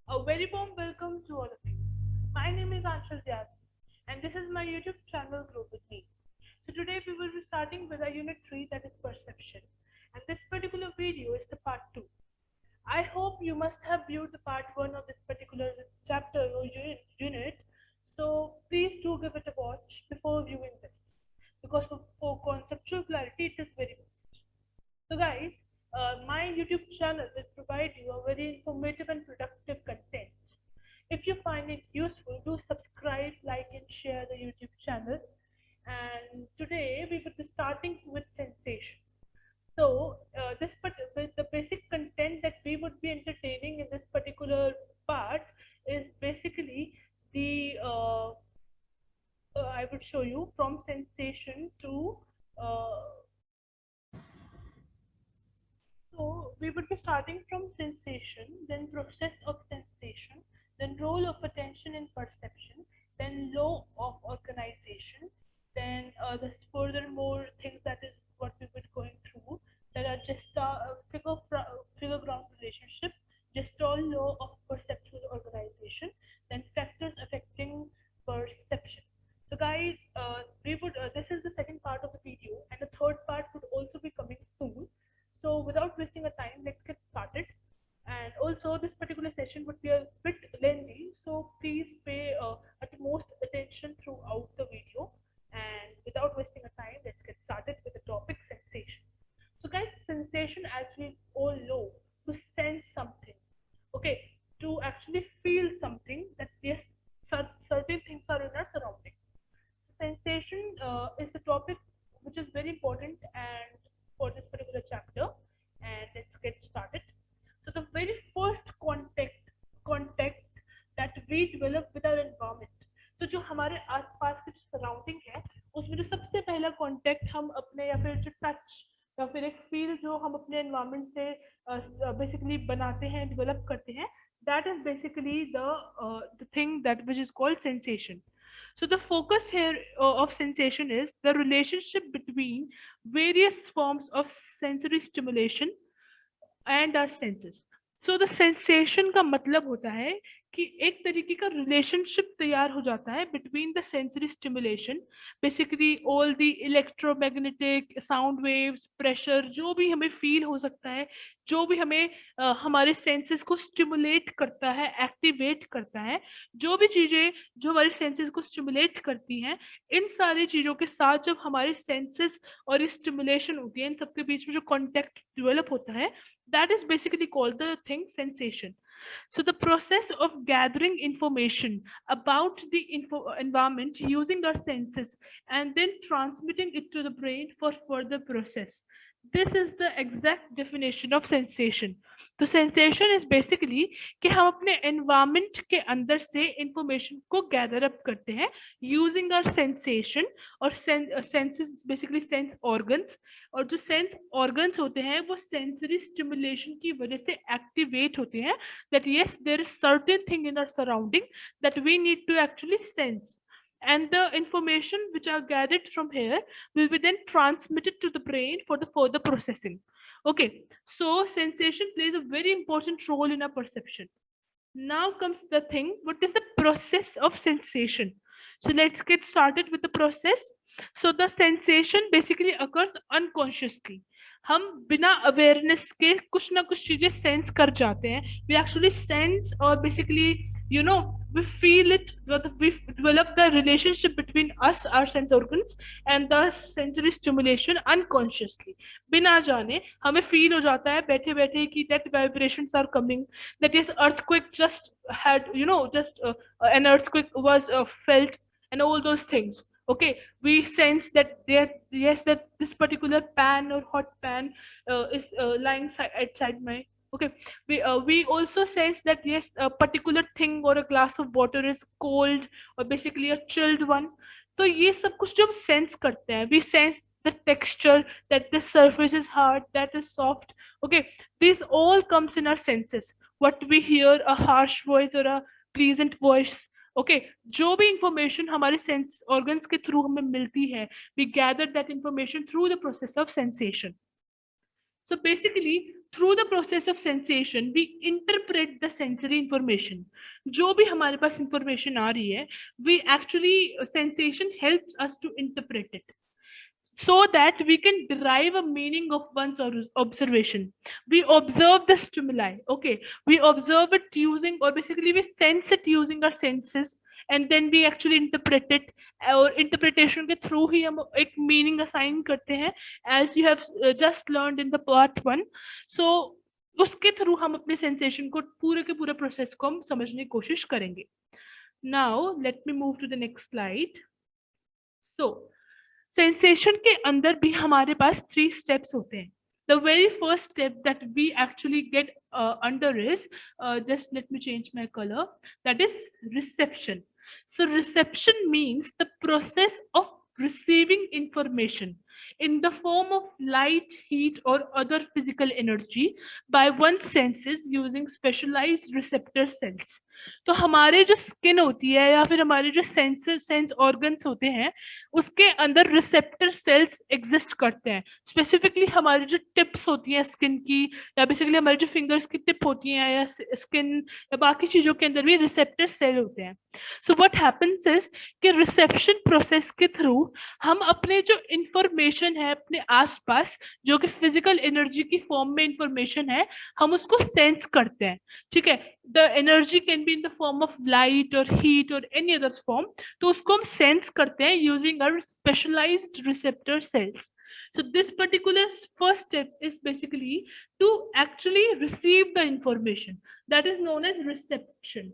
A very warm welcome to all of you. My name is Anshul Tyagi, and this is my YouTube channel Grow With Me. So today we will be starting with our unit 3, that is perception. And this particular video is the part 2. I hope you must have viewed the part 1 of this particular chapter or unit. So please do give it a watch before viewing this. Because for conceptual clarity it is very important. So guys, my YouTube channel will provide you a very informative and productive content. If you find it useful, do subscribe, like and share the YouTube channel. And today we will be starting with sensation. So the basic content that we would be entertaining in this particular part is basically the I would show you from sensation to uh, so we would be starting from sensation, then process of sensation, then role of attention in perception, then law of organization, then the furthermore things that is what we were going through that are just figure ground relationship, Gestalt law of perceptual organization, then factors affecting perception. So guys, we would this is the second part of the video, and the third part would also be coming soon. So without wasting a time, let's get started. And also, this particular session would be a bit lengthy, so please pay utmost attention throughout the video. And without wasting a time, let's get started with the topic sensation. So, guys, sensation, as we all know, to sense something, okay, to actually feel something that yes, certain things are in our surrounding. Sensation is the topic which is very important and for this particular chapter. And let's get started. So the very first contact that we develop with our environment, तो जो हमारे आसपास की जो surrounding है उसमें जो सबसे पहला कांटेक्ट हम अपने या फिर जो टच या फिर एक फील जो हम अपने एनवायरनमेंट से बेसिकली बनाते हैं डेवलप करते हैं, that is basically the thing that which is called sensation. So the focus here of sensation is the relationship between various forms of sensory stimulation and our senses. So the sensation का मतलब होता है कि एक तरीके का relationship तैयार हो जाता है between the sensory stimulation, basically all the electromagnetic sound waves, pressure, जो भी हमें फील हो सकता है, जो भी हमें हमारे सेंसेस को स्टिमुलेट करता है, एक्टिवेट करता है, जो भी चीजें जो हमारे सेंसेस को स्टिमुलेट करती हैं, इन सारी चीजों के साथ जब हमारे सेंसेस और ये स्टिमुलेशन होती है, इन सबके बीच में जो कॉन्टेक्ट डेवलप होता है, that is basically called the thing sensation. So the process of gathering information about the environment using our senses and then transmitting it to the brain for further process, this is the exact definition of sensation. तो sensation is basically कि हम अपने environment के अंदर से information को gather up करते हैं यूजिंग आवर सेंसेशन और सेंसेस बेसिकली सेंस ऑर्गन्स, और जो सेंस ऑर्गन्स होते हैं वो सेंसरी स्टिमुलेशन की वजह से एक्टिवेट होते हैं, that yes there is certain thing in our surrounding that we need to actually sense, and the information which are gathered from here will be then transmitted to the brain for the further processing. Okay, so sensation plays a very important role in our perception. Now comes the thing, what is the process of sensation? So let's get started with the process. So the sensation basically occurs unconsciously. हम बिना awareness के कुछ ना कुछ चीजें sense कर जाते हैं. We actually sense or basically, you know, we feel it, we develop the relationship between us, our sense organs, and the sensory stimulation unconsciously. बिना जाने हमें फील हो जाता है बैठे बैठे कि that vibrations are coming, that yes, earthquake just had, you know, just an earthquake was felt, and all those things. Okay, we sense that there, yes, that this particular pan or hot pan is lying outside my, okay, we also sense that yes, a particular thing or a glass of water is cold or basically a chilled one. तो ये सब कुछ जो हम sense करते हैं, we sense the texture, that the surface is hard, that is soft. Okay, this all comes in our senses. What we hear, a harsh voice or a pleasant voice. Okay, जो भी information हमारे sense organs के through हमें मिलती है, we gather that information through the process of sensation. So basically through the process of sensation we interpret the sensory information. जो भी हमारे पास information आ रही है, we actually sensation helps us to interpret it, so that we can derive a meaning of one's observation. We observe the stimuli, okay, we observe it using, or basically we sense it using our senses, and then we actually interpret it, और interpretation के through ही हम एक meaning assign करते हैं, as you have just learned in the part 1. So उसके through हम अपने sensation को पूरे के पूरे प्रोसेस को हम समझने की कोशिश करेंगे. Now let me move to the next slide. So sensation के अंदर भी हमारे पास 3 स्टेप्स होते हैं. The very first step that we actually get under is, just let me change my color, that is reception. So reception means the process of receiving information in the form of light, heat or other physical energy by one's senses using specialized receptor cells. तो हमारे जो skin होती है या फिर हमारे जो sense organs होते हैं उसके अंदर रिसेप्टर सेल्स एग्जिस्ट करते हैं. स्पेसिफिकली हमारी जो टिप्स होती हैं स्किन की, या बेसिकली हमारी जो फिंगर्स की टिप होती हैं या स्किन या बाकी चीजों के अंदर भी रिसेप्टर सेल होते हैं. सो व्हाट हैपेंस इज कि रिसेप्शन प्रोसेस के थ्रू हम अपने जो इंफॉर्मेशन है अपने आसपास, जो कि फिजिकल एनर्जी की फॉर्म में इंफॉर्मेशन है, हम उसको सेंस करते हैं. ठीक है, the energy can be in the form of light और हीट और एनी अदर फॉर्म, तो उसको हम सेंस करते हैं using our specialised receptor cells. So this particular first step is basically to actually receive the information, that is known as reception.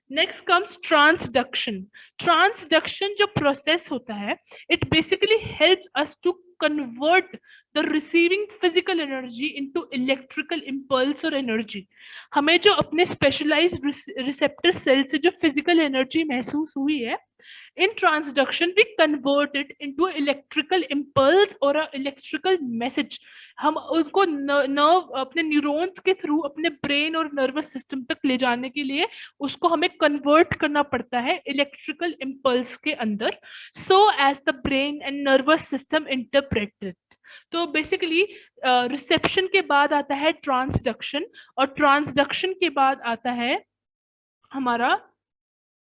Next comes transduction. Transduction जो process होता है, it basically helps us to convert the receiving physical energy into electrical impulse or energy. हमें जो अपने specialized receptor cells से जो physical energy महसूस हुई है, in transduction we convert it into electrical impulse or a electrical message. हम उनको नर्व अपने न्यूरॉन्स के थ्रू अपने ब्रेन और नर्वस सिस्टम तक ले जाने के लिए उसको हमें कन्वर्ट करना पड़ता है इलेक्ट्रिकल इम्पल्स के अंदर, so as the brain and nervous system interpreted. तो बेसिकली रिसेप्शन के बाद आता है ट्रांसडक्शन, और ट्रांसडक्शन के बाद आता है हमारा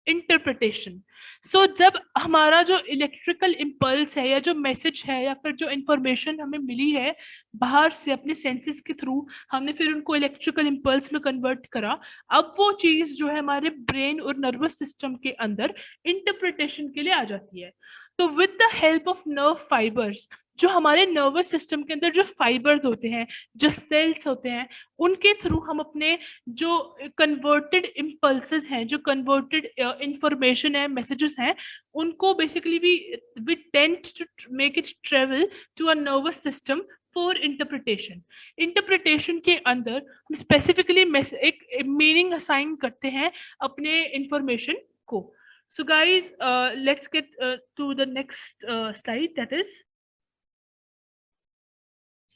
इंटरप्रिटेशन. सो जब हमारा जो इलेक्ट्रिकल इम्पल्स है या जो मैसेज है या फिर जो इंफॉर्मेशन हमें मिली है बाहर से अपने सेंसेस के थ्रू, हमने फिर उनको इलेक्ट्रिकल इम्पल्स में कन्वर्ट करा, अब वो चीज जो है हमारे ब्रेन और नर्वस सिस्टम के अंदर इंटरप्रिटेशन के लिए आ जाती है. तो with the help of nerve fibres, जो हमारे नर्वस सिस्टम के अंदर जो फाइबर्स होते हैं, जो सेल्स होते हैं, उनके थ्रू हम अपने जो कन्वर्टेड इम्पल्सेस हैं, जो कन्वर्टेड इंफॉर्मेशन है, मैसेजेस हैं, उनको basically we tend to make it travel to a nervous system for interpretation. Interpretation के अंदर हम स्पेसिफिकली एक मीनिंग असाइन करते हैं अपने इंफॉर्मेशन को. So guys, let's get to the next slide, that is.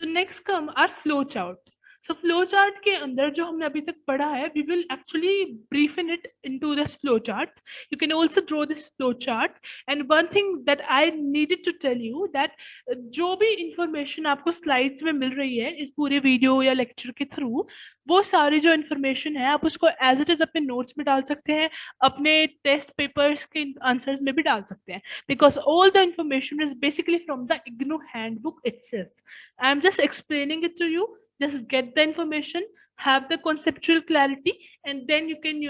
So next come our flow chart. So flow chart के अंदर जो हमने अभी तक पढ़ा है, we will actually brief in it into this flow chart. You can also draw this flow chart. And one thing that I needed to tell you that जो भी information आपको slides में मिल रही है इस पूरे वीडियो या लेक्चर के थ्रू, वो सारी जो इन्फॉर्मेशन है आप उसको एज इट इज अपने नोट्स में डाल सकते हैं, अपने टेस्ट पेपर्स के आंसर्स में भी डाल सकते हैं, because all the information is basically from the IGNOU handbook itself. I am just explaining it to you. Just get the information, have the conceptual clarity, and then you can,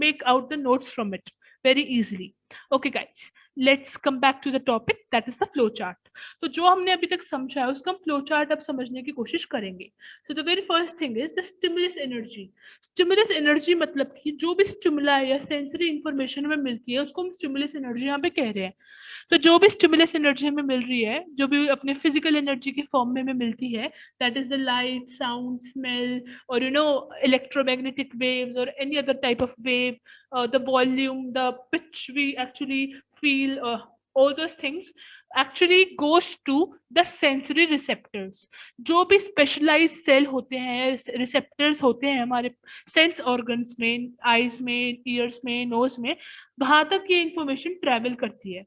make out the notes from it very easily. Okay guys, let's come back to the topic, that is the flow chart. तो जो हमने अभी तक समझा है उसका हम flow chart अब समझने की कोशिश करेंगे. So the very first thing is the stimulus energy. Stimulus energy मतलब कि जो भी स्टिमुलाई या सेंसरी इंफॉर्मेशन हमें मिलती है उसको हम स्टिमुलस एनर्जी यहाँ पे कह रहे हैं. तो जो भी स्टिमुलस एनर्जी हमें मिल रही है, जो भी अपने फिजिकल एनर्जी की फॉर्म में हमें मिलती है, that is the light, sound, smell और electromagnetic waves or any other type of wave, the volume, the pitch we actually feel, all those things actually goes to the sensory receptors. जो भी specialized cell होते हैं, receptors होते हैं हमारे sense organs में, eyes में, ears में, nose में, वहां तक ये इंफॉर्मेशन ट्रेवल करती है।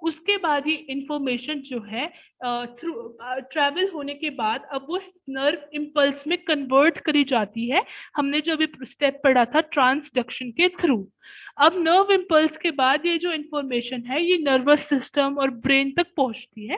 उसके बाद ये इंफॉर्मेशन जो है थ्रू ट्रेवल होने के बाद अब वो नर्व इम्पल्स में कन्वर्ट करी जाती है। हमने जो अभी स्टेप पढ़ा था ट्रांसडक्शन के थ्रू। अब नर्व इम्पल्स के बाद ये जो इंफॉर्मेशन है ये नर्वस सिस्टम और ब्रेन तक पहुंचती है,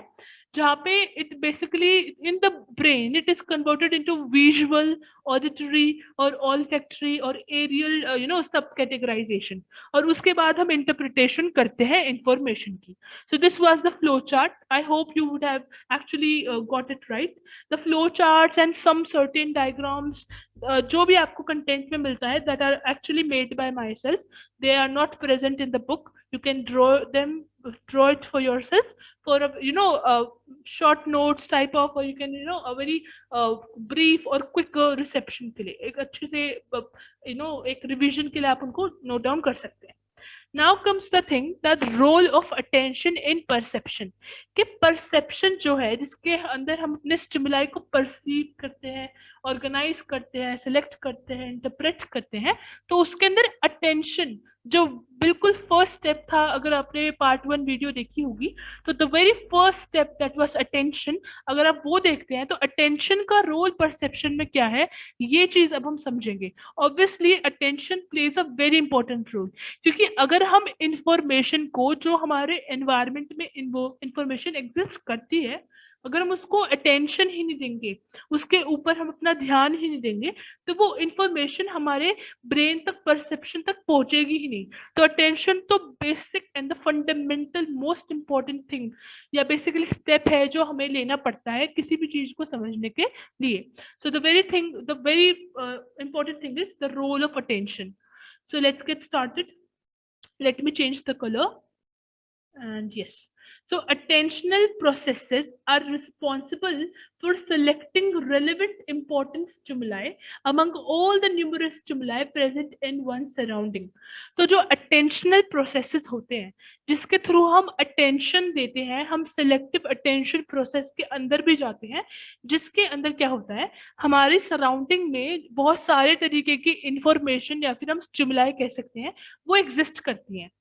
जहाँ पे it basically in the brain it is converted into visual, auditory और ऑल्फैक्टरी और एरियल सब कैटेगराइजेशन, और उसके बाद हम इंटरप्रिटेशन करते हैं इंफॉर्मेशन की। So this was the flow chart. I hope you would have actually got it right. The flow charts and some certain diagrams जो भी आपको कंटेंट में मिलता है that are actually made by myself, they are not present in the book. You can draw it for yourself for a short notes type of, or you can a very brief और quick reception के लिए एक अच्छे से एक revision के लिए आप उनको note down कर सकते हैं। Now comes the thing, the role of attention in perception। कि perception जो है जिसके अंदर हम अपने stimuli को perceive करते हैं, organize करते हैं, select करते हैं, interpret करते हैं, तो उसके अंदर attention जो बिल्कुल फर्स्ट स्टेप था, अगर आपने पार्ट 1 वीडियो देखी होगी तो the very first step that was attention, अगर आप वो देखते हैं तो अटेंशन का रोल परसेप्शन में क्या है ये चीज अब हम समझेंगे। Obviously attention plays a very important role, क्योंकि अगर हम इंफॉर्मेशन को जो हमारे एनवायरमेंट में इंफॉर्मेशन एग्जिस्ट करती है अगर हम उसको अटेंशन ही नहीं देंगे, उसके ऊपर हम अपना ध्यान ही नहीं देंगे, तो वो इंफॉर्मेशन हमारे ब्रेन तक परसेप्शन तक पहुंचेगी ही नहीं। तो अटेंशन तो basic and the fundamental most important thing या बेसिकली स्टेप है जो हमें लेना पड़ता है किसी भी चीज को समझने के लिए। So the very important thing is the role of attention. So let's get started. Let me change the color. And yes, so attentional processes are responsible for selecting relevant important stimuli among all the numerous stimuli present in one surrounding। तो जो attentional processes होते हैं जिसके through हम attention देते हैं, हम selective attention process के अंदर भी जाते हैं, जिसके अंदर क्या होता है हमारी सराउंडिंग में बहुत सारे तरीके की इंफॉर्मेशन या फिर हम स्टिमुलाई कह सकते हैं वो एग्जिस्ट करती हैं।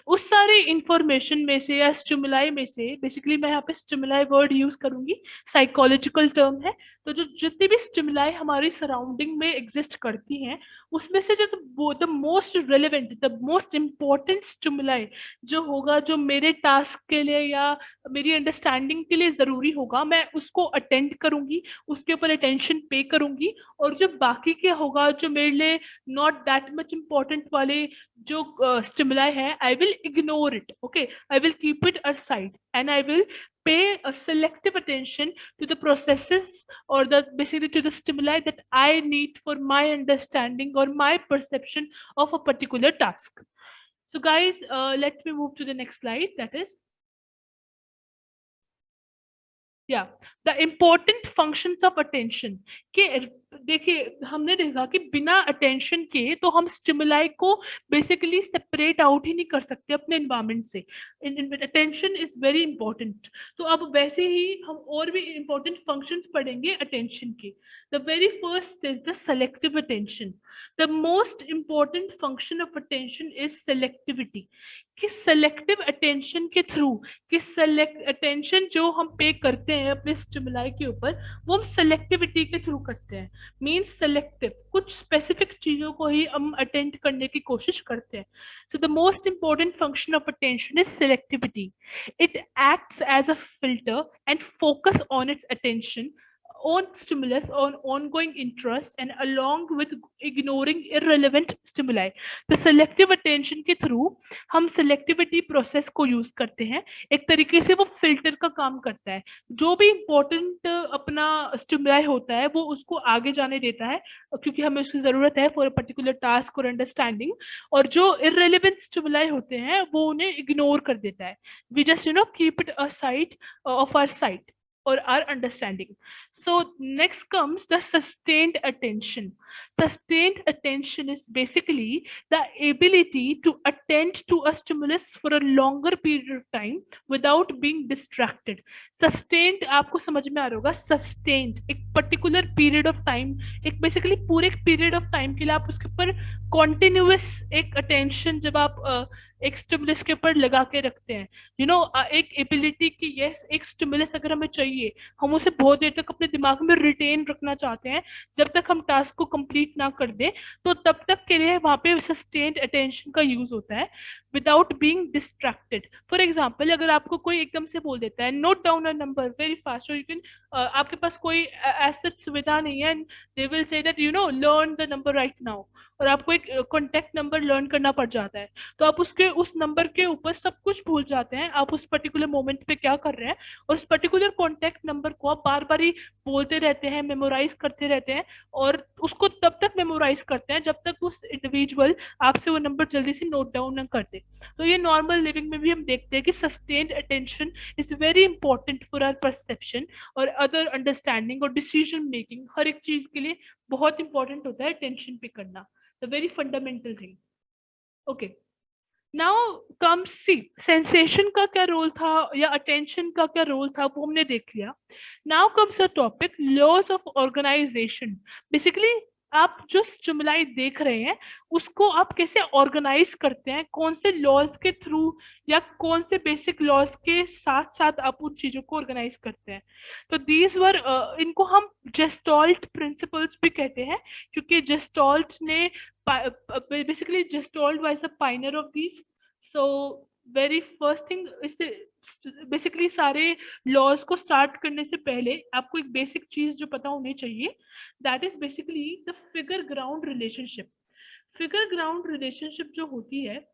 उस सारे इंफॉर्मेशन में से या स्टिमुलाई में से, बेसिकली मैं यहाँ पे स्टिमुलाई वर्ड यूज करूंगी, साइकोलॉजिकल टर्म है, तो जो जितनी भी स्टिमुलाई हमारी सराउंडिंग में एग्जिस्ट करती हैं उसमें से जो the most relevant the most important stimuli जो होगा, जो मेरे टास्क के लिए या मेरी अंडरस्टैंडिंग के लिए जरूरी होगा, मैं उसको अटेंड करूंगी, उसके ऊपर अटेंशन पे करूंगी। और जो बाकी के होगा जो मेरे लिए नॉट दैट मच इम्पोर्टेंट वाले जो स्टिमुलाई है, I will ignore it, okay, I will keep it aside and I will pay a selective attention to the processes or basically to the stimuli that I need for my understanding or my perception of a particular task. So guys, let me move to the next slide, that is the important functions of attention। कि देखिए हमने देखा कि बिना attention के तो हम stimuli को बेसिकली सेपरेट आउट ही नहीं कर सकते अपने एनवायरमेंट से। Attention is very important. तो अब वैसे ही हम और भी इंपॉर्टेंट फंक्शंस पढ़ेंगे अटेंशन के। The very first is the selective attention. The most important function of attention is selectivity. कि सेलेक्टिव अटेंशन के थ्रू कि सेलेक्ट अटेंशन जो हम पे करते हैं अपने स्टिमुलाई के ऊपर वो हम सेलेक्टिविटी के थ्रू करते हैं। मीन्स सेलेक्टिव, कुछ स्पेसिफिक चीजों को ही हम अटेंड करने की कोशिश करते हैं। So the most important function of attention is selectivity. It acts as a filter and focus on its attention on stimulus, on ongoing interest, and along with ignoring irrelevant stimuli। तो selective attention के through हम selectivity process को use करते हैं। एक तरीके से वो फिल्टर का काम करता है, जो भी इम्पोर्टेंट अपना स्टिमुलाई होता है वो उसको आगे जाने देता है क्योंकि हमें उसकी जरूरत है फॉर अ पर्टिकुलर टास्क और अंडरस्टैंडिंग, और जो इररेलेवेंट स्टिमुलाई होते हैं वो उन्हें इग्नोर कर देता है। We just keep it aside of our sight or our understanding। So next comes the sustained attention। Sustained attention is basically the ability to attend to a stimulus for a longer period of time without being distracted। Sustained आपको समझ में आ रहा होगा, sustained एक particular period of time, एक basically पूरे period of time के लिए आप उसके ऊपर continuous एक attention जब आप एक स्टिमुलस के ऊपर लगा के रखते हैं, एक एबिलिटी की यस एक स्टिमुलस अगर हमें चाहिए, हम उसे बहुत देर तक अपने दिमाग में रिटेन रखना चाहते हैं, जब तक हम टास्क को कंप्लीट ना कर दे, तो तब तक के लिए वहां पे सस्टेन्ड अटेंशन का यूज होता है without being distracted. For example, अगर आपको कोई एकदम से बोल देता है note down a number very fast, और यू कैन आपके पास कोई ऐसी सुविधा नहीं है, they will say that learn the number right now, और आपको एक कॉन्टेक्ट नंबर लर्न करना पड़ जाता है, तो आप उसके उस नंबर के ऊपर सब कुछ भूल जाते हैं, आप उस पर्टिकुलर मोमेंट पे क्या कर रहे हैं, और उस पर्टिकुलर कॉन्टेक्ट नंबर को आप बार बार ही बोलते रहते हैं, मेमोराइज करते रहते हैं, और उसको तब तक मेमोराइज करते हैं जब तक उस इंडिविजुअल आपसे वो नंबर जल्दी से नोट डाउन ना कर दे। तो ये नॉर्मल लिविंग में भी हम देखते हैं कि sustained attention is very important for our perception और अदर अंडरस्टैंडिंग और डिसीजन मेकिंग, हर एक चीज के लिए बहुत इंपॉर्टेंट होता है अटेंशन पे करना, the very fundamental thing. Okay, now come see sensation का क्या रोल था या अटेंशन का क्या रोल था, वो हमने देख लिया। Now comes a topic laws of organisation. Basically आप जो स्टिमुलाई देख रहे हैं उसको आप कैसे ऑर्गेनाइज करते हैं, कौन से लॉज के थ्रू या कौन से बेसिक लॉज के साथ साथ आप उन चीजों को ऑर्गेनाइज करते हैं। तो दीज वर इनको हम जेस्टॉल्ट प्रिंसिपल्स भी कहते हैं, क्योंकि जेस्टॉल्ट ने basically Gestalt was a pioneer of these. So very first thing इससे बेसिकली सारे लॉज को स्टार्ट करने से पहले आपको एक बेसिक चीज जो पता होनी चाहिए, that is basically the figure ground relationship. Figure ground relationship जो होती है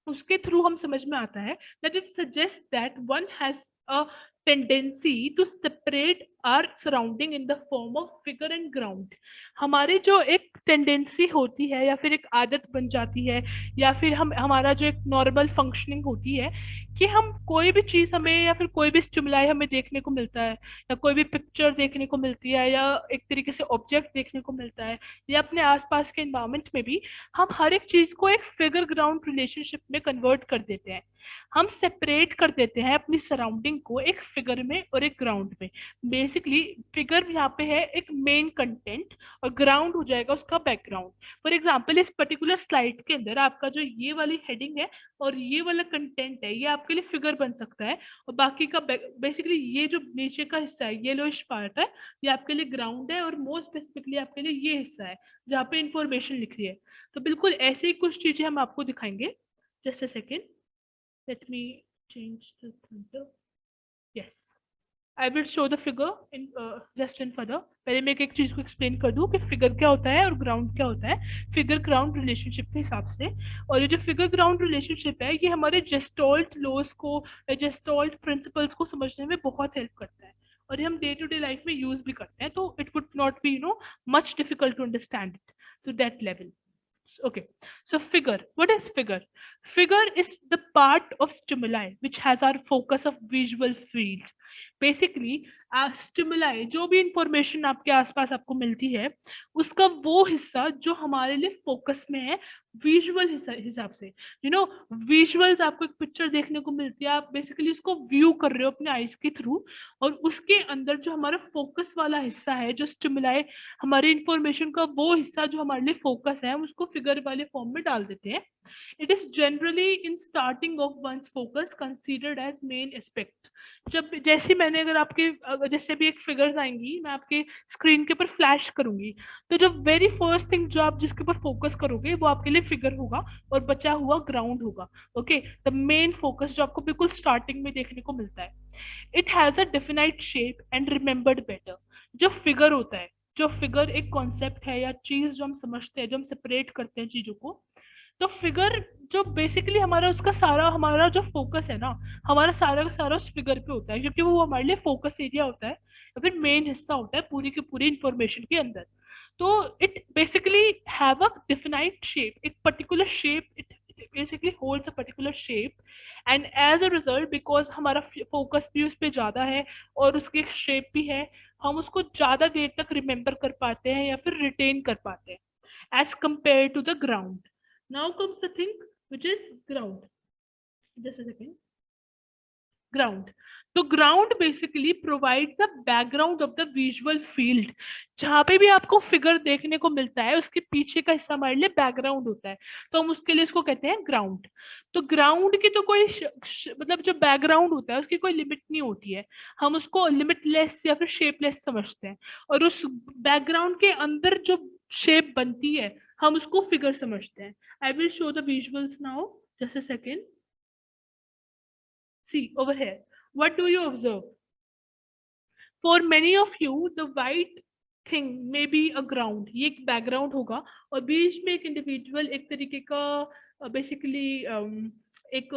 उसके थ्रू हम समझ में आता है that it suggests that one has a tendency to separate our surrounding in the form of figure and ground। हमारे जो एक टेंडेंसी होती है या फिर एक आदत बन जाती है या फिर हमारा जो एक नॉर्मल फंक्शनिंग होती है कि हम कोई भी चीज हमें या फिर कोई भी स्टिमुलाई हमें देखने को मिलता है या कोई भी पिक्चर देखने को मिलती है या एक तरीके से ऑब्जेक्ट देखने को मिलता है या अपने आसपास के एनवायरमेंट में भी हम हर एक चीज को एक फिगर ग्राउंड रिलेशनशिप में कन्वर्ट कर देते हैं। हम सेपरेट कर देते हैं अपनी सराउंडिंग को एक फिगर में और एक ग्राउंड में। बेसिकली फिगर यहाँ पे है एक मेन कंटेंट और ग्राउंड हो जाएगा उसका बैकग्राउंड। फॉर एग्जाम्पल इस पर्टिकुलर स्लाइड के अंदर आपका जो ये वाली हेडिंग है और ये वाला कंटेंट है ये आपके लिए फिगर बन सकता है, और बाकी का बेसिकली ये जो नीचे का हिस्सा है येलोइश पार्ट है ये आपके लिए ग्राउंड है, और मोस्ट स्पेसिफिकली आपके लिए ये हिस्सा है जहाँ पे इंफॉर्मेशन लिख रही है। तो बिल्कुल ऐसे ही कुछ चीजें हम आपको दिखाएंगे। Just a second, let me change the thumbnail. Yes, I will show the figure in just in further. पहले मैं एक चीज को एक्सप्लेन कर दूं कि फिगर क्या होता है और ग्राउंड क्या होता है फिगर ग्राउंड रिलेशनशिप के हिसाब से। और ये जो फिगर ग्राउंड रिलेशनशिप है ये हमारे जेस्टॉल्ट लॉज को, जेस्टॉल्ट प्रिंसिपल्स को समझने में बहुत हेल्प करता है, और ये हम डे टू डे लाइफ में यूज भी करते हैं, तो it would not be much difficult to understand it to that level. Okay, so figure, what is figure? Figure is the part of stimuli which has our focus of visual field। Basically stimuli जो भी information आपके आसपास आपको मिलती है उसका वो हिस्सा जो हमारे लिए फोकस में है विजुअल हिसाब से। विजुअल्स आपको एक पिक्चर देखने को मिलती है, आप बेसिकली उसको व्यू कर रहे हो अपने आईज के थ्रू, और उसके अंदर जो हमारा फोकस वाला हिस्सा है जो स्टिमुलाई हमारी इंफॉर्मेशन का वो हिस्सा जो हमारे लिए फोकस है हम उसको फिगर वाले फॉर्म में डाल देते हैं। It is generally in starting of one's focus considered as main aspect. जब जैसे मैंने जैसे भी एक फिगर्स आएंगी मैं आपके स्क्रीन के ऊपर फ्लैश करूंगी, तो जो वेरी फर्स्ट थिंग जो आप जिसके ऊपर फोकस करोगे वो आपके लिए फिगर होगा और बचा हुआ ग्राउंड होगा। ओके, द मेन फोकस जो आपको बिल्कुल स्टार्टिंग में देखने को मिलता है। It has a definite shape and remembered better. जो फिगर होता है, जो फिगर एक कॉन्सेप्ट है या चीज जो हम समझते हैं, जो हम सेपरेट करते हैं चीजों को, तो फिगर जो बेसिकली हमारा उसका सारा हमारा जो फोकस है ना, हमारा सारा का सारा उस फिगर पे होता है, क्योंकि वो हमारे लिए फोकस एरिया होता है या फिर मेन हिस्सा होता है पूरी की पूरी इंफॉर्मेशन के अंदर। तो it basically have a definite shape, एक particular shape, it basically holds a particular shape, and as a result because हमारा फोकस भी उस पर ज्यादा है और उसकी एक शेप भी है, हम उसको ज्यादा देर तक रिमेम्बर कर पाते हैं या फिर रिटेन कर पाते हैं as compare to the ground. Now comes the thing which is ground. Just a second. Ground. तो ground basically provides the background of the visual field. जहाँ पे भी आपको फिगर देखने को मिलता है उसके पीछे का हिस्सा हमारे लिए बैकग्राउंड होता है, तो हम उसके लिए इसको कहते हैं ग्राउंड। तो ग्राउंड की तो कोई मतलब जो बैकग्राउंड होता है उसकी कोई लिमिट नहीं होती है, हम उसको लिमिटलेस या फिर शेपलेस समझते हैं, और उस बैकग्राउंड के अंदर जो शेप बनती है हम उसको फिगर समझते हैं। I will show the visuals now, just a second. See over here, what do you observe? For many of you the white thing may be a ground, ये एक बैकग्राउंड होगा, और बीच में एक इंडिविजुअल एक तरीके का बेसिकली एक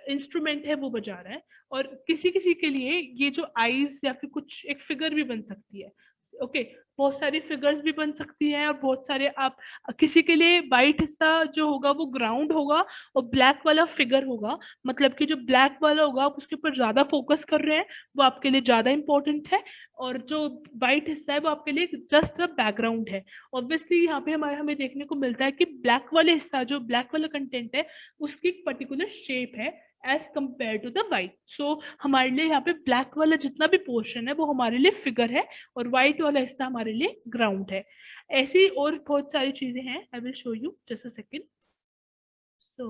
इंस्ट्रूमेंट है वो बजा रहा है, और किसी किसी के लिए ये जो आईज या फिर कुछ एक फिगर भी बन सकती है। ओके, बहुत सारी फिगर्स भी बन सकती हैं, और बहुत सारे आप किसी के लिए वाइट हिस्सा जो होगा वो ग्राउंड होगा और ब्लैक वाला फिगर होगा, मतलब कि जो ब्लैक वाला होगा आप उसके ऊपर ज्यादा फोकस कर रहे हैं, वो आपके लिए ज्यादा इंपॉर्टेंट है, और जो वाइट हिस्सा है वो आपके लिए जस्ट अ बैकग्राउंड है। ऑब्वियसली यहाँ पे हमारे हमें देखने को मिलता है कि ब्लैक वाले हिस्सा जो ब्लैक वाला कंटेंट है उसकी एक पर्टिकुलर शेप है as compare to the white. So हमारे लिए यहाँ पे ब्लैक वाला जितना भी पोर्शन है वो हमारे लिए फिगर है, और व्हाइट वाला हिस्सा हमारे लिए ग्राउंड है। ऐसी और बहुत सारी चीजें हैं, I will show you just a second. So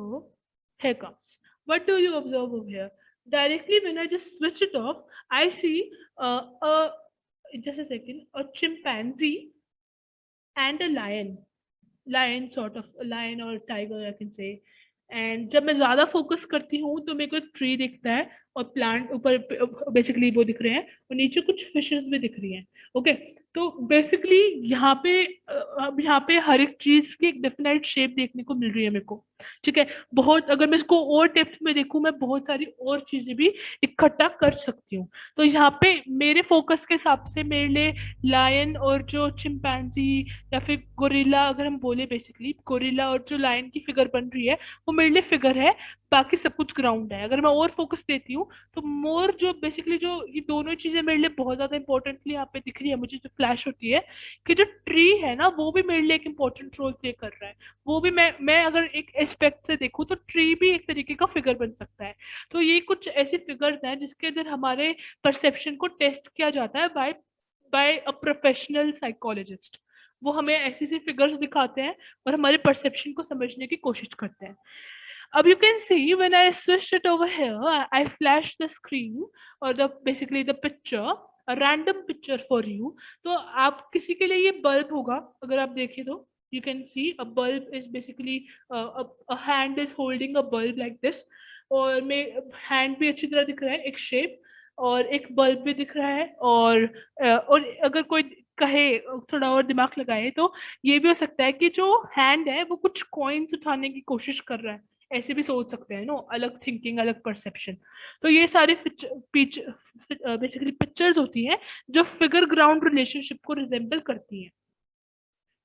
here comes. What do you observe over here? Directly when I just switch it off, I see just a second, a chimpanzee and a lion. Lion sort of, a lion or tiger I can say. And जब मैं ज्यादा focus करती हूँ तो मेरे को एक tree दिखता है, और प्लांट ऊपर बेसिकली वो दिख रहे हैं, और नीचे कुछ फिशेस भी दिख रही हैं। ओके, तो बेसिकली यहाँ पे अब यहाँ पे हर एक चीज की एक डेफिनेट शेप देखने को मिल रही है मेरे को। ठीक है, बहुत अगर मैं इसको और डेप्थ में देखूं मैं बहुत सारी और चीजें भी इकट्ठा कर सकती हूँ। तो यहाँ पे मेरे फोकस के हिसाब से मेरे लिए लायन और जो चिंपैंजी या फिर गोरिल्ला, अगर हम बोले बेसिकली गोरिल्ला और जो लायन की फिगर बन रही है वो मेरे लिए फिगर है, बाकी सब कुछ ग्राउंड है। अगर मैं और फोकस देती हूँ तो मोर जो बेसिकली जो ये दोनों चीजें मेरे लिए बहुत ज्यादा इंपॉर्टेंटली यहाँ पे दिख रही है मुझे, जो फ्लैश होती है कि जो ट्री है ना वो भी मेरे लिए एक इंपॉर्टेंट रोल प्ले कर रहा है। वो भी मैं अगर एक एस्पेक्ट से देखूँ तो ट्री भी एक तरीके का फिगर बन सकता है। तो ये कुछ ऐसे फिगर्स हैं जिसके अंदर हमारे परसेप्शन को टेस्ट किया जाता है बाय अ प्रोफेशनल साइकोलॉजिस्ट। वो हमें ऐसी ऐसी फिगर्स दिखाते हैं और हमारे परसेप्शन को समझने की कोशिश करते हैं। अब you can see when I switched it over here, I flashed the screen or the basically the picture, a random picture for you. तो आप किसी के लिए ये बल्ब होगा, अगर आप देखें तो you can see a bulb is basically a hand is holding a bulb like this, और मैं हैंड भी अच्छी तरह दिख रहा है एक शेप, और एक बल्ब भी दिख रहा है, और अगर कोई कहे थोड़ा और दिमाग लगाए तो ये भी हो सकता है कि जो हैंड है वो कुछ कॉइन्स उठाने की कोशिश कर रहा है, ऐसे भी सोच सकते हैं नो, अलग थिंकिंग अलग परसेप्शन। तो ये सारे बेसिकली पिक्चर्स होती हैं जो फिगर ग्राउंड रिलेशनशिप को रिजेंबल करती हैं।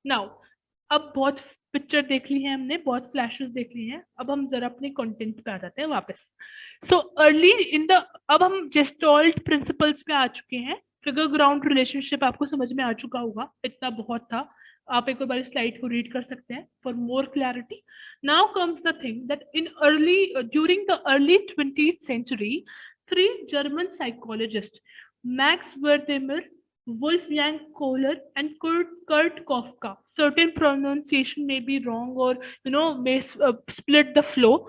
नाउ अब बहुत पिक्चर देख ली है हमने, बहुत फ्लैशेस देख ली हैं, अब हम जरा अपने कंटेंट पे आ जाते हैं वापस। सो अर्ली इन द, अब हम जेस्टॉल्ट प्रिंसिपल्स पे आ चुके हैं। फिगर ग्राउंड रिलेशनशिप आपको समझ में आ चुका होगा, इतना बहुत था। आप एक बार स्लाइड को रीड कर सकते हैं for more clarity. Now comes the thing that in early during the early 20th century, three German psychologists, Max Wertheimer, Wolfgang Kohler, and Kurt Kafka. Certain pronunciation may be wrong or may split the flow.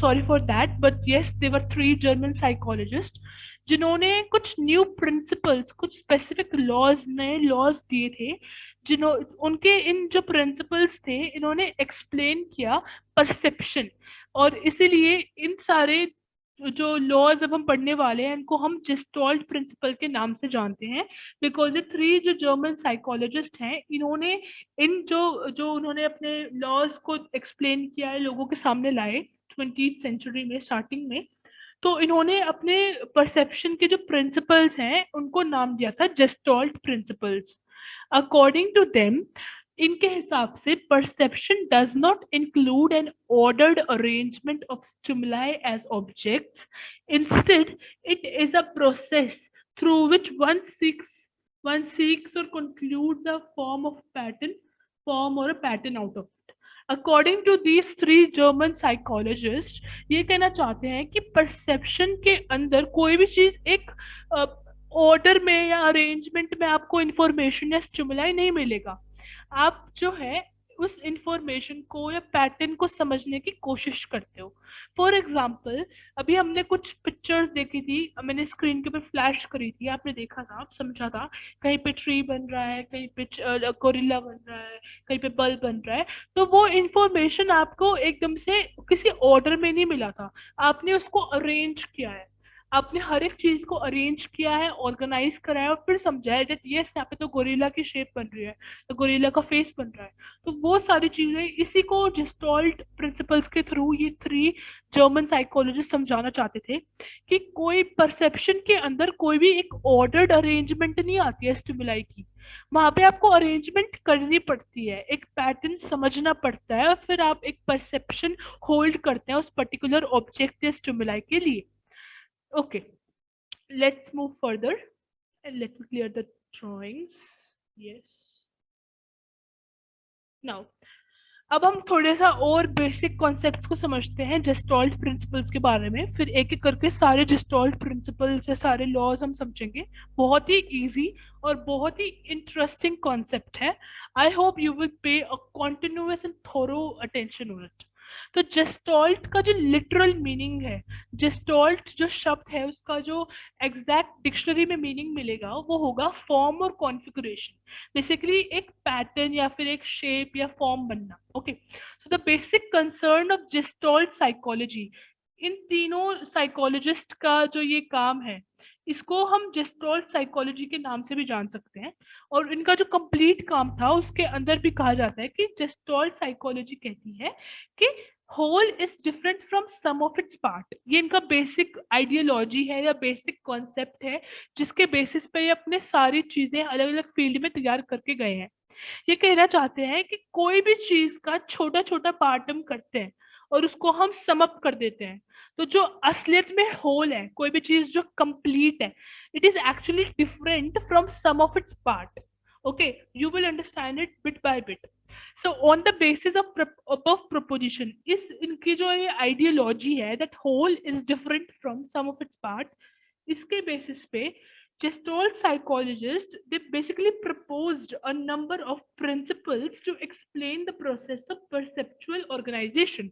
Sorry for that, but yes, they were three German psychologists जिन्होंने कुछ new principles, कुछ specific laws, नए laws दिए थे, जिन्हों उनके इन जो principles थे इन्होंने एक्सप्लेन किया परसेप्शन। और इसीलिए इन सारे जो लॉज अब हम पढ़ने वाले हैं इनको हम जेस्टॉल्ट प्रिंसिपल के नाम से जानते हैं, बिकॉज ये थ्री जो जर्मन साइकोलॉजिस्ट हैं इन्होंने इन जो जो उन्होंने अपने लॉज को एक्सप्लेन किया है, लोगों के सामने लाए 20th सेंचुरी में स्टार्टिंग में, तो इन्होंने अपने परसेप्शन के जो प्रिंसिपल्स हैं उनको नाम दिया था Gestalt principles. According to them, इनके हिसाब से perception does not include an ordered arrangement of stimuli as objects, instead it is a process through which one seeks or concludes a form or a pattern out of it. According to these three German psychologist, ये कहना चाहते हैं कि perception के अंदर कोई भी चीज एक ऑर्डर में या अरेंजमेंट में आपको इंफॉर्मेशन या स्टिमुलाई नहीं मिलेगा। आप जो है उस इंफॉर्मेशन को या पैटर्न को समझने की कोशिश करते हो। फॉर एग्जाम्पल, अभी हमने कुछ पिक्चर्स देखी थी, मैंने स्क्रीन के ऊपर फ्लैश करी थी, आपने देखा था, आप समझा था, कहीं पे ट्री बन रहा है, कहीं पे गोरिल्ला बन रहा है, कहीं पे बल्ब बन रहा है। तो वो इंफॉर्मेशन आपको एकदम से किसी ऑर्डर में नहीं मिला था, आपने उसको अरेंज किया है, आपने हर एक चीज को अरेंज किया है, ऑर्गेनाइज करा है और फिर समझा है कि यस यहाँ पे तो गोरिल्ला की शेप बन रही है, तो गोरिल्ला का फेस बन रहा है। तो वो सारी चीजें, इसी को जेस्टॉल्ट प्रिंसिपल्स के थ्रू ये थ्री जर्मन साइकोलॉजिस्ट समझाना चाहते थे कि कोई परसेप्शन के अंदर कोई भी एक ऑर्डर्ड अरेंजमेंट नहीं आती है स्टिमुलाई की, वहां पे आपको अरेंजमेंट करनी पड़ती है, एक पैटर्न समझना पड़ता है और फिर आप एक परसेप्शन होल्ड करते हैं उस पर्टिकुलर ऑब्जेक्ट या स्टिमुलाई के लिए। Okay, let's move further and let me clear the drawings. Yes, now अब हम थोड़े सा और बेसिक कॉन्सेप्ट्स को समझते हैं जेस्टॉल्ट प्रिंसिपल्स के बारे में, फिर एक एक करके सारे जेस्टॉल्ट प्रिंसिपल्स या सारे लॉज हम समझेंगे। बहुत ही इजी और बहुत ही इंटरेस्टिंग कॉन्सेप्ट है। आई hope you will pay a continuous and thorough attention on it. तो जेस्टॉल्ट का जो लिटरल मीनिंग है, जेस्टॉल्ट जो शब्द है उसका जो एग्जैक्ट डिक्शनरी में मीनिंग मिलेगा वो होगा फॉर्म और कॉन्फ़िगरेशन, बेसिकली एक पैटर्न या फिर एक शेप या फॉर्म बनना। Okay, so the basic concern of gestalt psychology, इन तीनों साइकोलॉजिस्ट का जो ये काम है, इसको हम जेस्टॉल्ट साइकोलॉजी के नाम से भी जान सकते हैं। और इनका जो कंप्लीट काम था उसके अंदर भी कहा जाता है कि जेस्टॉल्ट साइकोलॉजी कहती है कि whole is different from sum of its part. ये इनका बेसिक आइडियोलॉजी है या बेसिक कॉन्सेप्ट है जिसके बेसिस पे ये अपने सारी चीजें अलग अलग फील्ड में तैयार करके गए हैं। ये कहना चाहते हैं कि कोई भी चीज का छोटा छोटा पार्ट हम करते हैं और उसको हम सम अप कर देते हैं, तो जो असलियत में होल है, कोई भी चीज जो कंप्लीट है, it is actually different from sum of its part. Okay, you will understand it bit by bit. So on the basis of above proposition, इस इनकी जो ये आइडियोलॉजी है that whole is different from sum of its part, इसके basis पे Gestalt psychologists, they basically proposed a number of principles to explain the process of perceptual organization.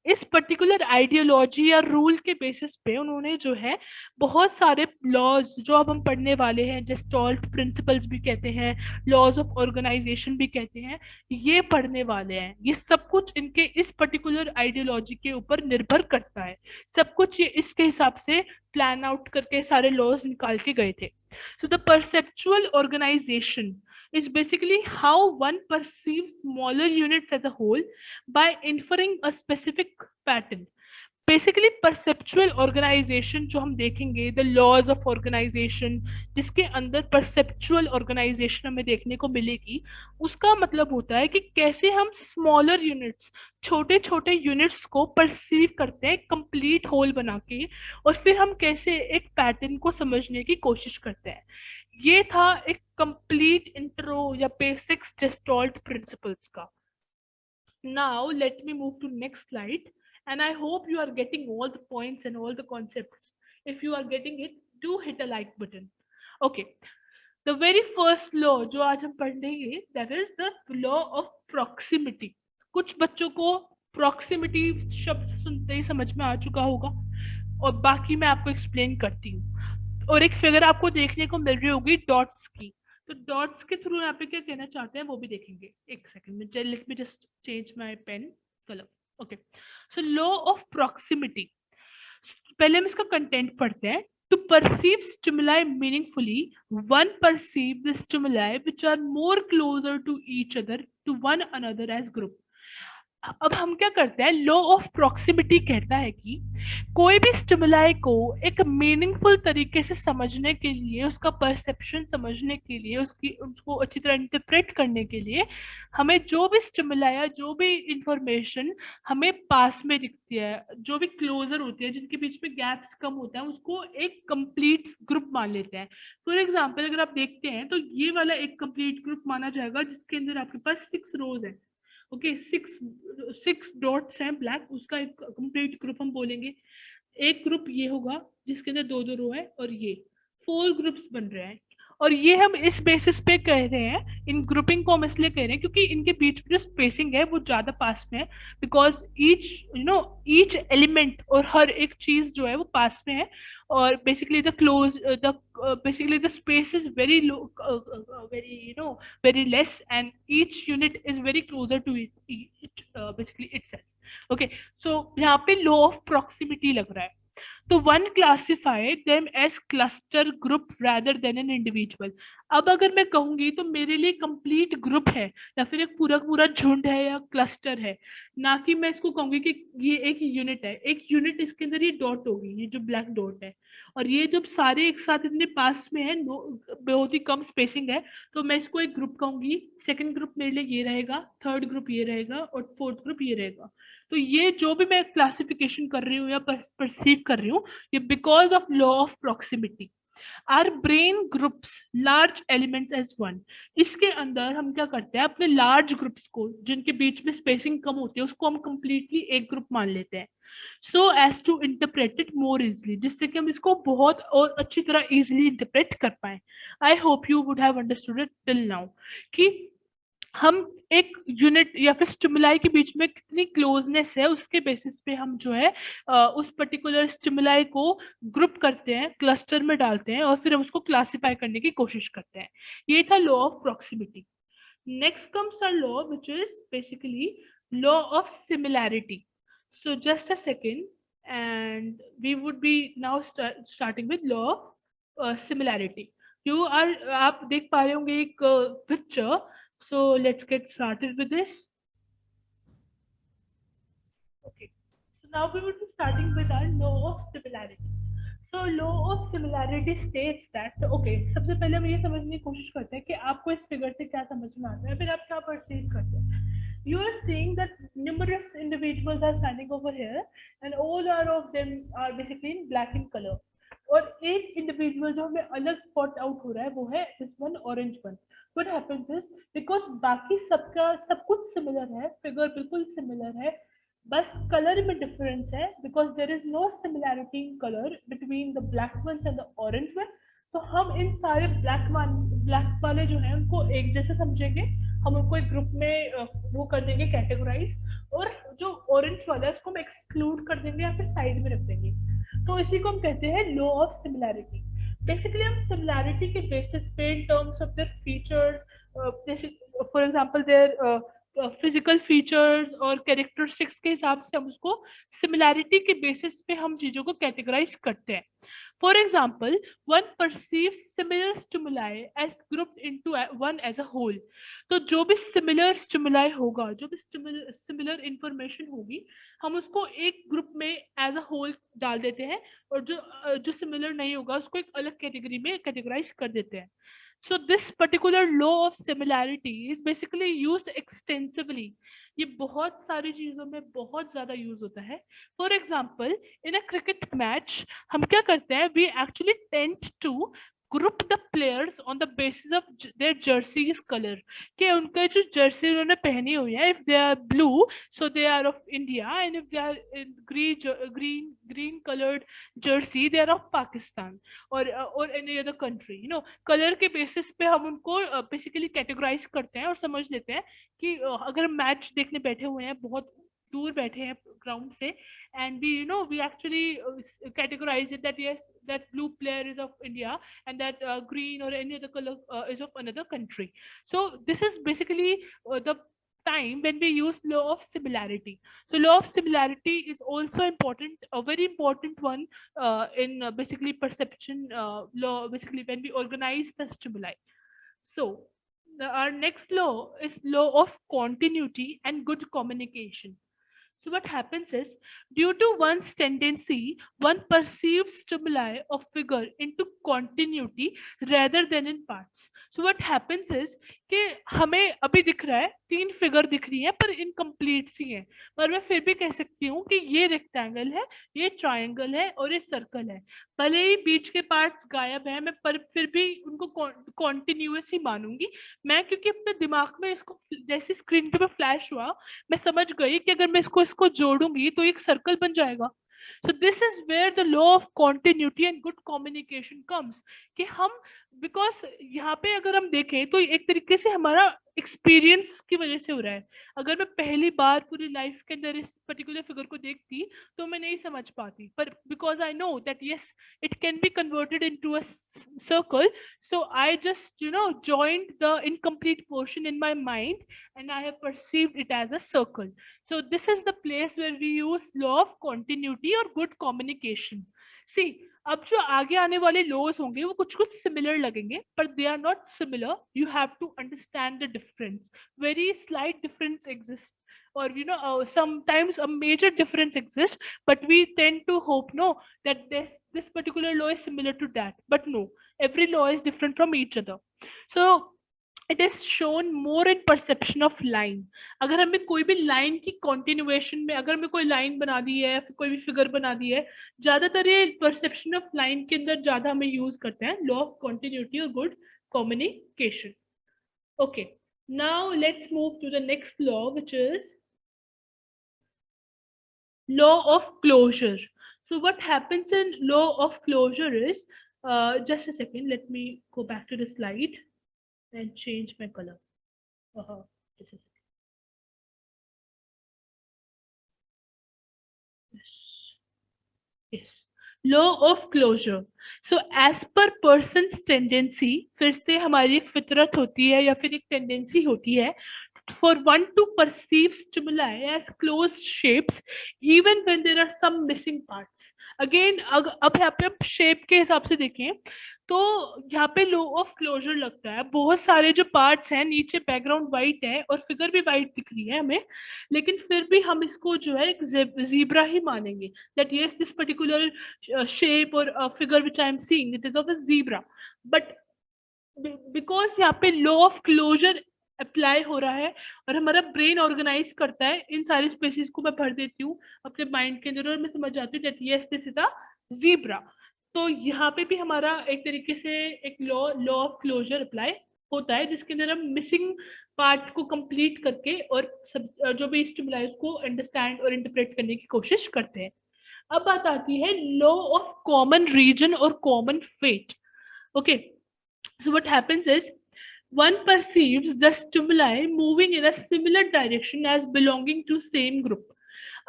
इस particular ideology या rule के बेसिस पे उन्होंने जो है बहुत सारे लॉज, जो अब हम पढ़ने वाले हैं, जेस्टॉल्ट प्रिंसिपल्स भी कहते हैं, लॉज ऑफ ऑर्गेनाइजेशन भी कहते हैं, ये पढ़ने वाले हैं। ये सब कुछ इनके इस पर्टिकुलर आइडियोलॉजी के ऊपर निर्भर करता है, सब कुछ ये इसके हिसाब से प्लान आउट करके सारे लॉज निकाल के गए थे। So the perceptual organisation is basically how one perceives smaller units as a whole by inferring a specific pattern. Basically perceptual organisation जो हम देखेंगे, द लॉज ऑफ ऑर्गेनाइजेशन, जिसके अंदर परसेप्चुअल ऑर्गेनाइजेशन हमें देखने को मिलेगी, उसका मतलब होता है कि कैसे हम स्मॉलर यूनिट्स, छोटे छोटे यूनिट्स को परसीव करते हैं कंप्लीट होल बना के, और फिर हम कैसे एक पैटर्न को समझने की कोशिश करते हैं। ये था एक कंप्लीट इंट्रो या बेसिक्स जेस्टॉल्ट प्रिंसिपल्स का। Now let me move to next slide, and I hope you are getting all the points and all the concepts. If you are getting it, do hit a like button. Okay, the very first law जो आज हम पढ़ेंगे, that is the law of proximity. कुछ बच्चों को proximity शब्द सुनते ही समझ में आ चुका होगा, और बाकी मैं आपको एक्सप्लेन करती हूँ। और एक फिगर आपको देखने को मिल रही होगी डॉट्स की, तो डॉट्स के थ्रू यहाँ पे क्या कहना चाहते हैं वो भी देखेंगे। एक सेकंड में, let me just change my pen colour. Okay, so law of proximity, पहले हम इसका कंटेंट पढ़ते हैं। To perceive stimuli meaningfully, one perceives the stimuli which are more closer to each other, to one another as group. अब हम क्या करते हैं, लॉ ऑफ प्रॉक्सिमिटी कहता है कि कोई भी स्टिमुलाई को एक मीनिंगफुल तरीके से समझने के लिए, उसका परसेप्शन समझने के लिए, उसकी उसको अच्छी तरह इंटरप्रेट करने के लिए, हमें जो भी स्टिमुलाई या जो भी इंफॉर्मेशन हमें पास में दिखती है, जो भी क्लोजर होती है, जिनके बीच में गैप्स कम होता है, उसको एक कंप्लीट ग्रुप मान लेते हैं। फॉर एग्जाम्पल, अगर आप देखते हैं तो ये वाला एक कंप्लीट ग्रुप माना जाएगा जिसके अंदर आपके पास 6 रोज है। ओके, सिक्स डॉट्स हैं ब्लैक, उसका एक कंप्लीट ग्रुप हम बोलेंगे। एक ग्रुप ये होगा जिसके अंदर दो दो रो है, और ये 4 ग्रुप्स बन रहे हैं। और ये हम इस बेसिस पे कह रहे हैं, इन ग्रुपिंग को हम इसलिए कह रहे हैं क्योंकि इनके बीच में जो स्पेसिंग है वो ज्यादा पास में है, बिकॉज ईच ईच एलिमेंट और हर एक चीज जो है वो पास में है। और basically the close the basically the space is very low, very very less, and each unit is very closer to basically itself. Okay, so यहाँ पे law of proximity लग रहा है। तो one classified them as cluster group rather than an individual. अब अगर मैं कहूंगी तो मेरे लिए कंप्लीट ग्रुप है या फिर एक पूरा पूरा झुंड है या क्लस्टर है, ना कि मैं इसको कहूंगी कि ये एक यूनिट है। एक यूनिट इसके अंदर ये डॉट होगी, ये जो ब्लैक डॉट है, और ये जब सारे एक साथ इतने पास में है, बहुत ही कम स्पेसिंग है, तो मैं इसको एक ग्रुप कहूंगी। सेकंड ग्रुप मेरे लिए ये रहेगा, थर्ड ग्रुप ये रहेगा, और फोर्थ ग्रुप ये रहेगा। तो ये जो भी मैं क्लासिफिकेशन कर रही हूँ या परसीव कर रही हूँ, ये because of law of proximity. Our brain groups large elements as one. इसके अंदर हम क्या करते हैं, अपने लार्ज ग्रुप्स को जिनके बीच में स्पेसिंग कम होती है उसको हम कंप्लीटली एक ग्रुप मान लेते हैं, so as to interpret it more easily, जिससे कि हम इसको बहुत और अच्छी तरह इजिली इंटरप्रेट कर पाए। आई hope you would have understood it till now कि हम एक यूनिट या फिर स्टिमुलाई के बीच में कितनी क्लोजनेस है उसके बेसिस पे हम जो है उस पर्टिकुलर स्टिमुलाई को ग्रुप करते हैं, क्लस्टर में डालते हैं, और फिर हम उसको क्लासिफाई करने की कोशिश करते हैं। ये था law of proximity. Next comes a law which is basically law of similarity. So just a second, and we would be now starting with law of similarity. आप देख पा रहे होंगे एक picture. So let's get started with this. Okay. So now we will be starting with our law of similarity. So law of similarity states that, okay, सबसे पहले हम ये समझने की कोशिश करते हैं कि आपको इस फिगर से क्या समझ में आता है, फिर आप क्या परसीव करते हैं। You are seeing that numerous individuals are standing over here, and all of them are basically in black in color. और एक इंडिविजुअल जो हमें अलग स्पॉट आउट हो रहा है वो है this one, orange one. What happens is, because बाकी सबका सब कुछ सिमिलर है, फिगर बिल्कुल सिमिलर है, बस कलर में डिफरेंस है, because there is no similarity in colour between the black one and the orange one. तो हम इन सारे ब्लैक वाले जो है उनको एक जैसे समझेंगे, हम उनको एक ग्रुप में वो कर देंगे कैटेगराइज, और जो ऑरेंज वाला है उसको हम एक्सक्लूड कर देंगे या फिर साइड में रख देंगे। तो इसी को हम कहते हैं लॉ ऑफ सिमिलैरिटी। बेसिकली हम सिमिलैरिटी के बेसिस पे in terms of their features, for example their physical features और कैरेक्टरिस्टिक्स के हिसाब से हम उसको सिमिलैरिटी के बेसिस पे हम चीजों को कैटेगराइज करते हैं। For example, one perceive similar stimuli as grouped into one as a whole. तो जो भी सिमिलर स्टिमुलाई होगा, जो भी सिमिलर इंफॉर्मेशन होगी, हम उसको एक ग्रुप में एज अ होल डाल देते हैं, और जो सिमिलर नहीं होगा उसको एक अलग कैटेगरी में कैटेगराइज कर देते हैं। So this particular law of similarity is basically used extensively. ये बहुत सारी चीजों में बहुत ज्यादा यूज होता है। For example, in a cricket match हम क्या करते हैं, we actually tend to group the players on the basis of their jerseys colour, कि उनके जो जर्सी उन्होंने पहनी हुई है, if they are blue so they are of India, and if they are green coloured jersey they are of Pakistan और any other country. Colour के basis पे हम उनको बेसिकली कैटेगराइज करते हैं और समझ लेते हैं कि अगर मैच देखने बैठे हुए हैं, बहुत दूर बैठे हैं ग्राउंड से, and we actually categorize it that yes, that blue player is of India, and that green or any other color is of another country. So this is basically the time when we use law of similarity. So law of similarity is also important, a very important one in basically perception law, basically when we organize the stimuli. So our next law is law of continuity and good communication. So what happens is, due to one's tendency, one perceives stimuli of figure into continuity rather than in parts. So what happens is, कि हमें अभी दिख रहा है 3 figure दिख रही है पर इनकम्प्लीट सी है, पर मैं फिर भी कह सकती हूँ कि ये रेक्टेंगल है, ये ट्रायंगल है और ये सर्कल है। भले ही बीच के पार्ट्स गायब है, मैं पर फिर भी उनको कॉन्टिन्यूस ही मानूंगी मैं, क्योंकि अपने दिमाग में इसको जैसे स्क्रीन पे फ्लैश हुआ, मैं समझ गई कि अगर मैं इसको इसको जोड़ूंगी तो एक सर्कल बन जाएगा। So this is where the law of continuity and good communication comes, कि हम बिकॉज यहाँ पे अगर हम देखें तो एक तरीके से हमारा एक्सपीरियंस की वजह से हो रहा है। अगर मैं पहली बार पूरी लाइफ के अंदर इस पर्टिकुलर फिगर को देखती तो मैं नहीं समझ पाती, पर because I know that yes it can be converted into a circle, so I just joined the incomplete portion in my mind and I have perceived it as a circle. So this is the place where we use law of continuity or good communication. See, अब जो आगे आने वाले laws होंगे वो कुछ कुछ similar लगेंगे, पर they are not similar, you have to understand the difference, very slight difference exist, or sometimes a major difference exists, but we tend to hope no that this particular law is similar to that, but no, every law is different from each other. So it is shown more in perception of line. अगर हमें कोई भी line की continuation में, अगर हमें कोई line बना दी है, कोई भी फिगर बना दी है, ज्यादातर ये परसेप्शन ऑफ लाइन के अंदर ज्यादा हमें यूज करते हैं लॉ ऑफ कॉन्टिन्यूटी और good communication. Okay, now let's move to the next law which is law of closure. So what happens in law of closure is, just a second, let me go back to the slide and change my color. This is yes. Law of closure. So as per person's tendency, फिर से हमारी एक फितरत होती है या फिर एक टेंडेंसी होती है for one to perceive stimuli as closed shapes even when there are some missing parts. Again, अब यहाँ पे आप शेप के हिसाब से देखें तो यहाँ पे लो ऑफ क्लोजर लगता है, बहुत सारे जो पार्ट्स हैं, नीचे बैकग्राउंड वाइट है और फिगर भी वाइट दिख रही है हमें, लेकिन फिर भी हम इसको जो है एक जीब्रा ही मानेंगे, that yes this particular shape or figure which I am seeing it is of a zebra, but because यहाँ पे लॉ ऑफ क्लोजर अप्लाई हो रहा है और हमारा ब्रेन ऑर्गेनाइज करता है, इन सारी स्पेसिस को मैं भर देती हूँ अपने माइंड के अंदर और मैं समझ जाती हूँ that yes this is a zebra. तो यहाँ पे भी हमारा एक तरीके से एक लॉ ऑफ क्लोजर अप्लाई होता है, जिसके अंदर हम मिसिंग पार्ट को कंप्लीट करके और सब जो भी स्टिमुलाई को अंडरस्टैंड और इंटरप्रेट करने की कोशिश करते हैं। अब बात आती है लॉ ऑफ कॉमन रीजन और common fate. Okay, so what happens is one perceives the stimuli moving in a similar direction as belonging to same group.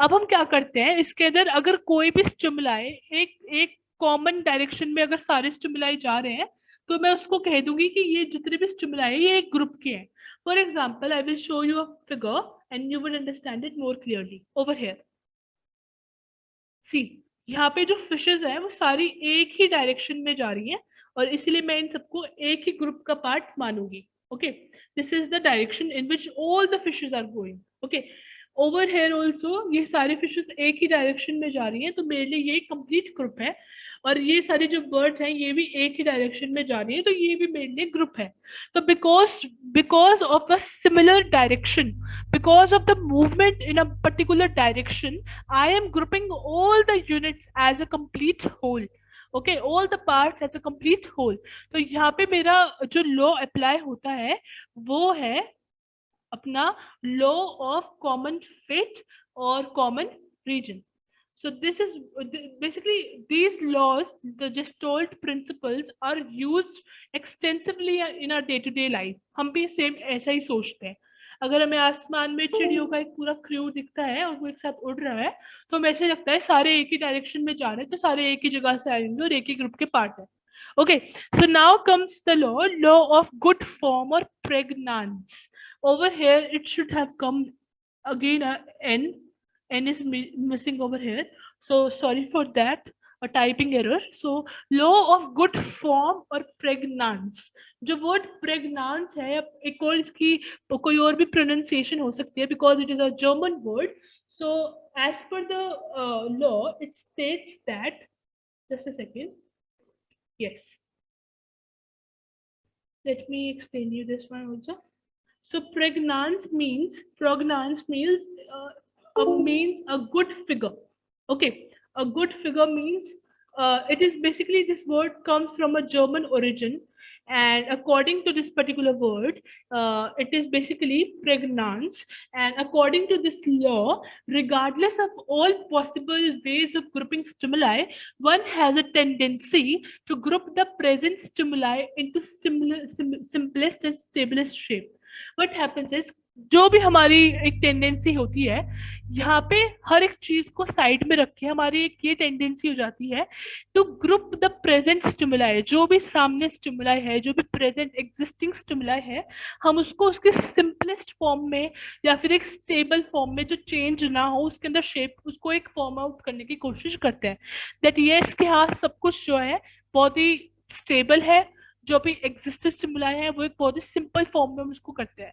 अब हम क्या करते हैं इसके अंदर, अगर कोई भी स्टिमुलाई एक एक कॉमन डायरेक्शन में अगर सारे स्टिमुलाई जा रहे हैं तो मैं उसको कह दूंगी कि ये जितने भी स्टिमुलाई है ये एक ग्रुप के हैं। For example I will show you a figure and you will understand it more clearly. Over here see, यहाँ पे जो फिशेज है वो सारी एक ही डायरेक्शन में जा रही हैं और इसलिए मैं इन सबको एक ही ग्रुप का पार्ट मानूंगी। Okay, this is the direction in which all the fishes are going. Okay, over here also ये सारे फिशेज एक ही डायरेक्शन में जा रही हैं, तो मेरे लिए ये कंप्लीट ग्रुप है, और ये सारे जो बर्ड्स हैं ये भी एक ही डायरेक्शन में जा रही है, तो ये भी मेरे लिए ग्रुप है। तो because of a similar direction, because of the movement in a particular direction, I am grouping all the units as a complete whole. Okay, all the parts as a complete whole. तो यहाँ पे मेरा जो law apply होता है वो है अपना लॉ ऑफ कॉमन फिट और common region. So this is basically these laws, the Gestalt principles are used extensively in our day-to-day life. हम भी सेम ऐसा ही सोचते हैं। अगर हमें आसमान में चिड़ियों का एक पूरा क्रू दिखता है और वो एक साथ उड़ रहा है तो हमें ऐसे लगता है सारे एक ही डायरेक्शन में जा रहे हैं, तो सारे एक ही जगह से आएंगे और एक ही ग्रुप के पार्ट है। Okay, so now comes the law of good form और प्रेग्नांस. Over here it should have come again n is missing over here, so sorry for that, a typing error. So law of good form और pregnance, जो word pregnance है एक और इसकी कोई और भी pronunciation हो सकती है because it is a German word. So as per the law it states that, just a second, yes, let me explain you this one also. So prognance means a good figure. Okay, a good figure means it is basically, this word comes from a German origin, and according to this particular word, it is basically pregnance. And according to this law, regardless of all possible ways of grouping stimuli, one has a tendency to group the present stimuli into simplest and stablest shape. What happens is, जो भी हमारी एक tendency होती है, यहाँ पे हर एक चीज को साइड में रख के हमारी एक ये टेंडेंसी हो जाती है to group the present stimuli, जो भी सामने स्टिमुलाई है, जो भी प्रेजेंट एग्जिस्टिंग स्टिमुलाई है, हम उसको उसके सिंपलेस्ट फॉर्म में या फिर एक स्टेबल फॉर्म में, जो चेंज ना हो उसके अंदर शेप, उसको एक फॉर्म आउट करने की कोशिश करते हैं। दैट यस के हाँ सब कुछ जो है बहुत ही स्टेबल है, जो भी एग्जिस्टेंस स्टिमुलाई है वो एक बहुत ही सिंपल फॉर्म में हम उसको करते हैं।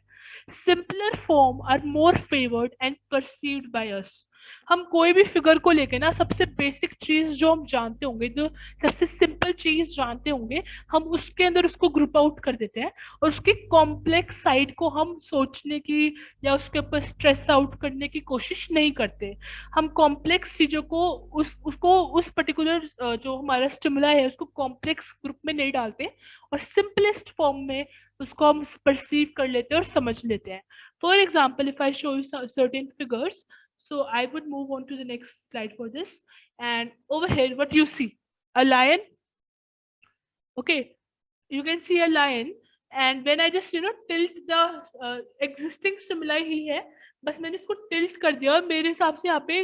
Simpler form are more favoured and perceived by us. हम कोई भी फिगर को लेके ना, सबसे बेसिक चीज जो हम जानते होंगे, जो सबसे सिंपल चीज जानते होंगे, हम उसके अंदर उसको ग्रुप आउट कर देते हैं, और उसकी कॉम्प्लेक्स साइड को हम सोचने की या उसके ऊपर स्ट्रेस आउट करने की कोशिश नहीं करते। हम कॉम्प्लेक्स चीजों को उसको उस पर्टिकुलर जो हमारा स्टिमुला है उसको कॉम्प्लेक्स ग्रुप में नहीं डालते, और सिंपलेस्ट फॉर्म में उसको हम परसीव कर लेते हैं और समझ लेते हैं। For example, if I show you certain figures, so I would move on to the next slide for this. And over here, what you see, a lion. Okay, you can see a lion, and when I just tilt the existing stimuli ही है, बस मैंने इसको tilt कर दिया, और मेरे हिसाब से यहाँ पे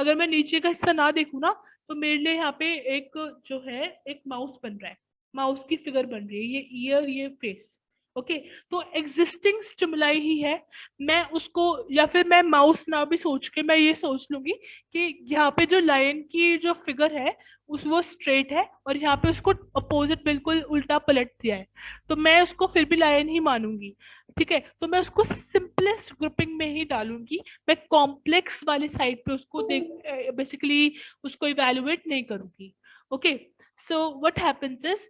अगर मैं नीचे का हिस्सा ना देखूँ ना, तो मेरे लिए यहाँ पे एक जो है एक माउस बन रहा है, माउस की फिगर बन रही है, ये ईयर, ये फेस। ओके, तो एग्जिस्टिंग स्टिमुलाई ही है, मैं उसको, या फिर मैं माउस ना भी सोच के मैं ये सोच लूंगी कि यहाँ पे जो लायन की जो फिगर है उस वो स्ट्रेट है, और यहाँ पे उसको अपोजिट बिल्कुल उल्टा पलट दिया है, तो मैं उसको फिर भी लायन ही मानूंगी। ठीक है, तो मैं उसको सिंपलेस्ट ग्रुपिंग में ही डालूंगी, मैं कॉम्प्लेक्स वाली साइड पे उसको देख बेसिकली उसको इवेलुएट नहीं करूंगी। Okay, so what happens is,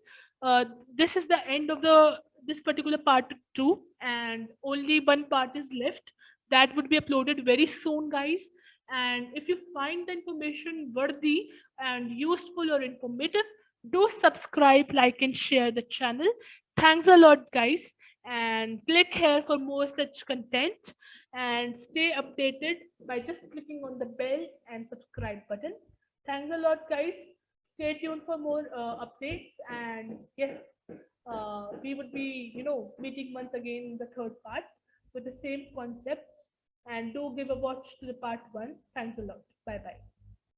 this is the end of the this particular part 2, and only one part is left, that would be uploaded very soon, guys. And if you find the information worthy and useful or informative, do subscribe, like, and share the channel. Thanks a lot, guys, and click here for more such content, and stay updated by just clicking on the bell and subscribe button. Thanks a lot, guys. Stay tuned for more updates, and yes, we would be meeting once again in the third part with the same concept. And do give a watch to the part 1. Thanks a lot. Bye bye.